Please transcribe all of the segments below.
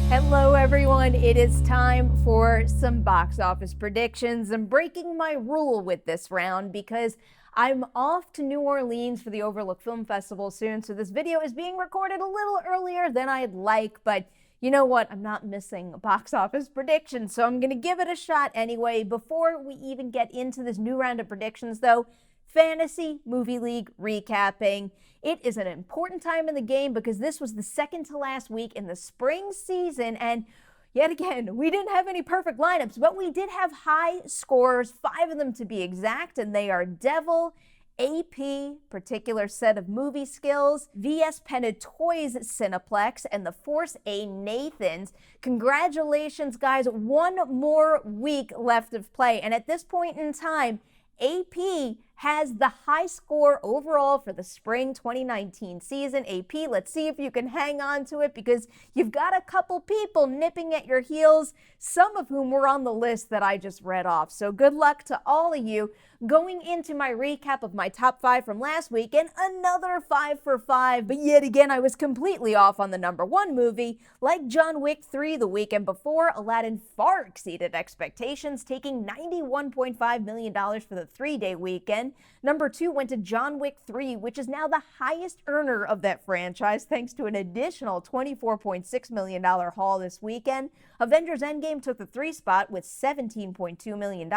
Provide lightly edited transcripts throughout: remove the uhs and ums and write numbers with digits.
Hello everyone, it is time for some box office predictions. I'm breaking my rule with this round because I'm off to New Orleans for the Overlook Film Festival soon, so this video is being recorded a little earlier than I'd like, but you know what? I'm not missing a box office prediction, so I'm gonna give it a shot anyway. Before we even get into this new round of predictions though, Fantasy Movie League recapping. It is an important time in the game because this was the second to last week in the spring season, and yet again, we didn't have any perfect lineups, but we did have high scores, 5 of them to be exact, and they are Devil, AP, particular set of movie skills, VS Penatoy's Cineplex, and the Force A Nathan's. Congratulations, guys. One more week left of play, and at this point in time, AP has the high score overall for the spring 2019 season. AP, let's see if you can hang on to it because you've got a couple people nipping at your heels, some of whom were on the list that I just read off. So good luck to all of you. Going into my recap of my top 5 from last week, and another 5 for 5, but yet again I was completely off on the number 1 movie. Like John Wick 3 the weekend before, Aladdin far exceeded expectations, taking $91.5 million for the 3-day weekend. Number 2 went to John Wick 3, which is now the highest earner of that franchise thanks to an additional $24.6 million haul this weekend. Avengers Endgame took the 3 spot with $17.2 million,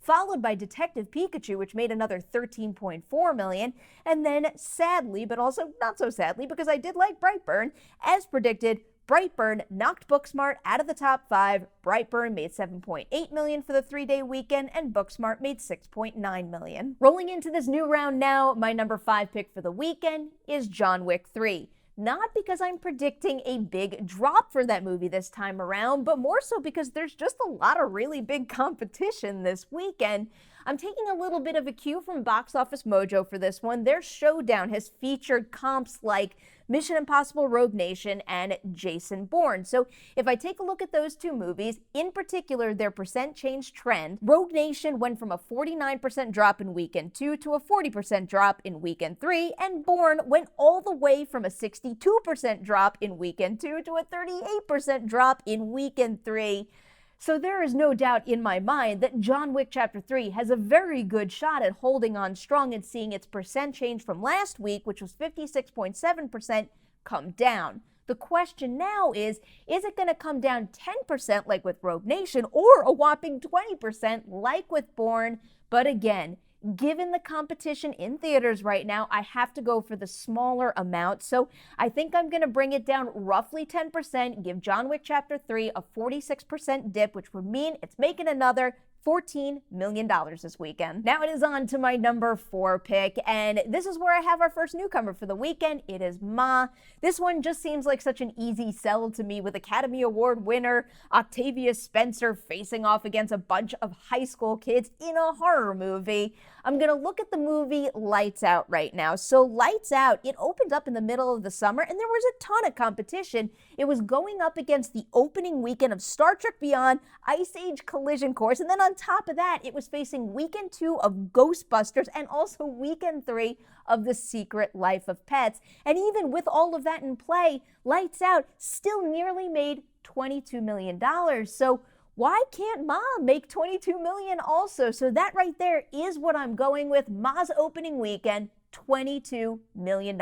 followed by Detective Pikachu, which made another $13.4 million. And then sadly, but also not so sadly, because I did like Brightburn, as predicted, Brightburn knocked Booksmart out of the top 5. Brightburn made $7.8 million for the 3-day weekend, and Booksmart made $6.9 million. Rolling into this new round now, my number 5 pick for the weekend is John Wick 3. Not because I'm predicting a big drop for that movie this time around, but more so because there's just a lot of really big competition this weekend. I'm taking a little bit of a cue from Box Office Mojo for this one. Their showdown has featured comps like Mission Impossible Rogue Nation and Jason Bourne. So if I take a look at those two movies, in particular their percent change trend, Rogue Nation went from a 49% drop in weekend 2 to a 40% drop in weekend 3, and Bourne went all the way from a 62% drop in weekend 2 to a 38% drop in weekend 3. So there is no doubt in my mind that John Wick Chapter 3 has a very good shot at holding on strong and seeing its percent change from last week, which was 56.7%, come down. The question now is it going to come down 10% like with Rogue Nation or a whopping 20% like with Bourne? But again, given the competition in theaters right now, I have to go for the smaller amount. So I think I'm going to bring it down roughly 10%, give John Wick Chapter 3 a 46% dip, which would mean it's making another $14 million this weekend. Now it is on to my number 4 pick, and this is where I have our first newcomer for the weekend. It is Ma. This one just seems like such an easy sell to me, with Academy Award winner Octavia Spencer facing off against a bunch of high school kids in a horror movie. I'm gonna look at the movie Lights Out right now. So Lights Out, it opened up in the middle of the summer and there was a ton of competition. It was going up against the opening weekend of Star Trek Beyond, Ice Age Collision Course, and then on top of that, it was facing weekend 2 of Ghostbusters and also weekend 3 of The Secret Life of Pets. And even with all of that in play, Lights Out still nearly made $22 million. So why can't Ma make $22 million also? So that right there is what I'm going with. Ma's opening weekend, $22 million.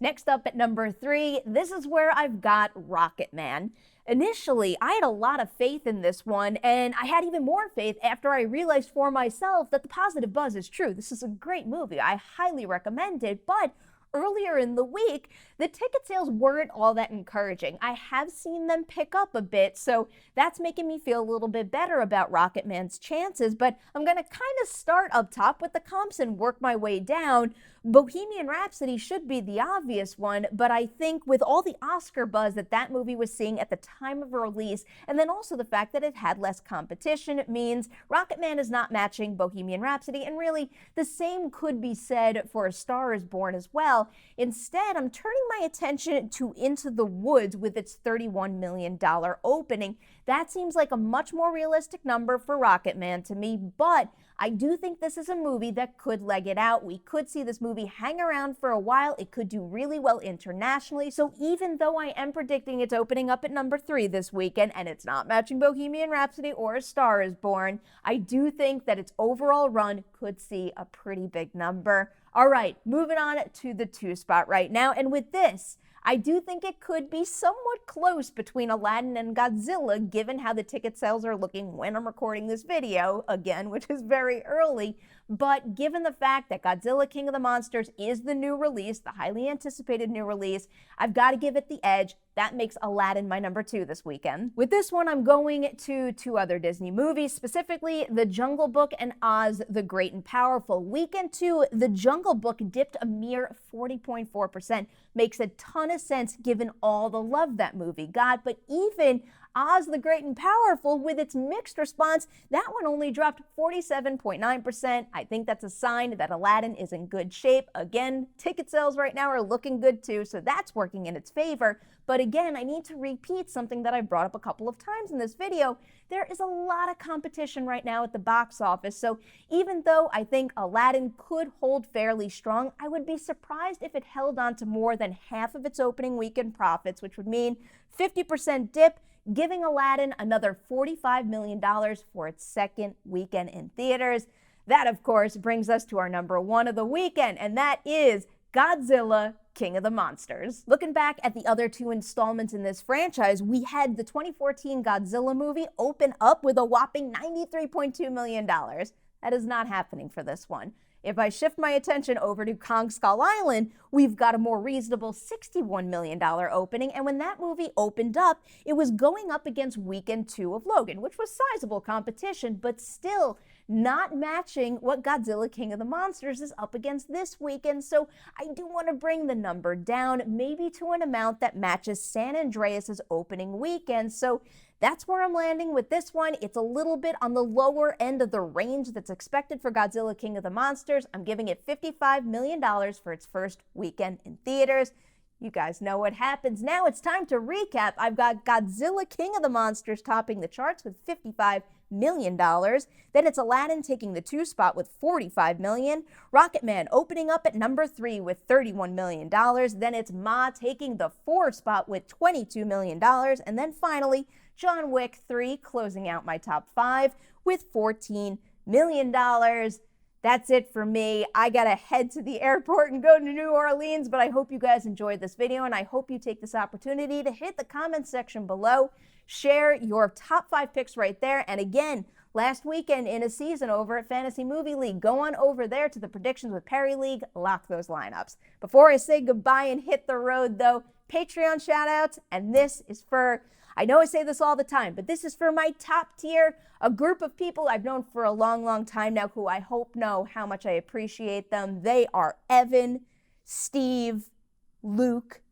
Next up at number 3, this is where I've got Rocketman. Initially, I had a lot of faith in this one, and I had even more faith after I realized for myself that the positive buzz is true. This is a great movie. I highly recommend it, but earlier in the week, the ticket sales weren't all that encouraging. I have seen them pick up a bit, so that's making me feel a little bit better about Rocketman's chances, but I'm going to kind of start up top with the comps and work my way down. Bohemian Rhapsody should be the obvious one, but I think with all the Oscar buzz that movie was seeing at the time of release, and then also the fact that it had less competition, it means Rocketman is not matching Bohemian Rhapsody, and really the same could be said for A Star is Born as well. Instead, I'm turning my attention to Into the Woods with its $31 million opening. That seems like a much more realistic number for Rocketman to me, but I do think this is a movie that could leg it out. We could see this movie hang around for a while. It could do really well internationally. So even though I am predicting it's opening up at number 3 this weekend, and it's not matching Bohemian Rhapsody or A Star is Born, I do think that its overall run could see a pretty big number. All right, moving on to the 2 spot right now. And with this, I do think it could be somewhat close between Aladdin and Godzilla, given how the ticket sales are looking when I'm recording this video, again, which is very early. But given the fact that Godzilla King of the Monsters is the new release, the highly anticipated new release, I've got to give it the edge. That makes Aladdin my number 2 this weekend. With this one, I'm going to 2 other Disney movies, specifically The Jungle Book and Oz the Great and Powerful. Weekend 2, The Jungle Book dipped a mere 40.4%. Makes a ton of sense given all the love that movie got, but even Oz the Great and Powerful, with its mixed response, that one only dropped 47.9%. I think that's a sign that Aladdin is in good shape. Again, ticket sales right now are looking good too, so that's working in its favor. But again, I need to repeat something that I brought up a couple of times in this video. There is a lot of competition right now at the box office, so even though I think Aladdin could hold fairly strong, I would be surprised if it held on to more than half of its opening weekend profits, which would mean 50% dip, giving Aladdin another $45 million for its second weekend in theaters. That, of course, brings us to our number 1 of the weekend, and that is Godzilla King of the Monsters. Looking back at the other 2 installments in this franchise, we had the 2014 Godzilla movie open up with a whopping $93.2 million. That is not happening for this one. If I shift my attention over to Kong Skull Island, we've got a more reasonable $61 million opening, and when that movie opened up, it was going up against weekend 2 of Logan, which was sizable competition, but still not matching what Godzilla King of the Monsters is up against this weekend, so I do want to bring the number down, maybe to an amount that matches San Andreas' opening weekend, so that's where I'm landing with this one. It's a little bit on the lower end of the range that's expected for Godzilla King of the Monsters. I'm giving it $55 million for its first weekend in theaters. You guys know what happens. Now it's time to recap. I've got Godzilla King of the Monsters topping the charts with $55 million. Then it's Aladdin taking the 2 spot with $45 million. Rocketman opening up at number 3 with $31 million. Then it's Ma taking the 4 spot with $22 million. And then finally, John Wick 3 closing out my top 5 with $14 million. That's it for me. I gotta head to the airport and go to New Orleans, but I hope you guys enjoyed this video, and I hope you take this opportunity to hit the comment section below, share your top 5 picks right there, and again, last weekend in a season over at Fantasy Movie League, go on over there to the Predictions with Perri League, lock those lineups. Before I say goodbye and hit the road though, Patreon shoutouts, and this is for, I know I say this all the time, but this is for my top tier, a group of people I've known for a long, long time now who I hope know how much I appreciate them. They are Evan, Steve, Luke,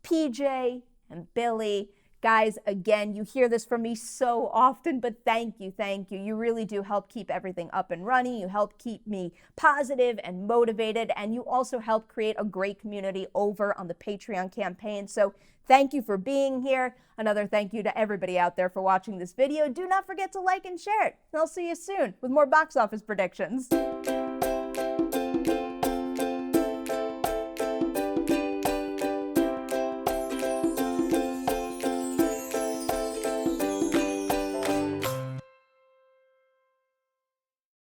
PJ, and Billy. Guys, again, you hear this from me so often, but thank you, thank you. You really do help keep everything up and running. You help keep me positive and motivated, and you also help create a great community over on the Patreon campaign. So thank you for being here. Another thank you to everybody out there for watching this video. Do not forget to like and share it. And I'll see you soon with more box office predictions.